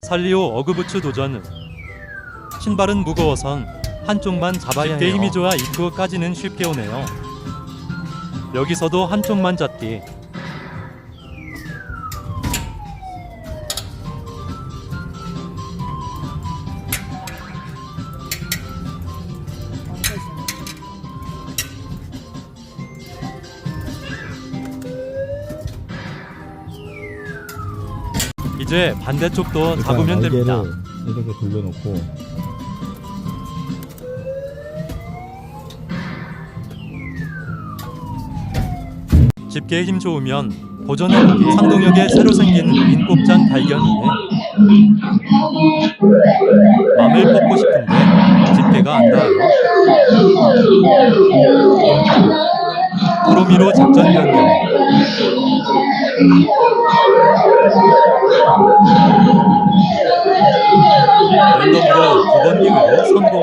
살리오 어그부츠 도전. 신발은 무거워선 한쪽만 잡아야 해요. 힘이 좋아 입구까지는 쉽게 오네요. 여기서도 한쪽만 잡기. 이제 반대쪽도 잡으면 됩니다. 이렇게 돌려놓고 집게에 힘 좋으면 도전해보기. 상동역에 새로 생긴 인곱장 발견이네. 맘을 뽑고 싶은데 집게가 안 닿아요. 프로미로 작전 변경. 랜덤으로 9번 기회로 성공.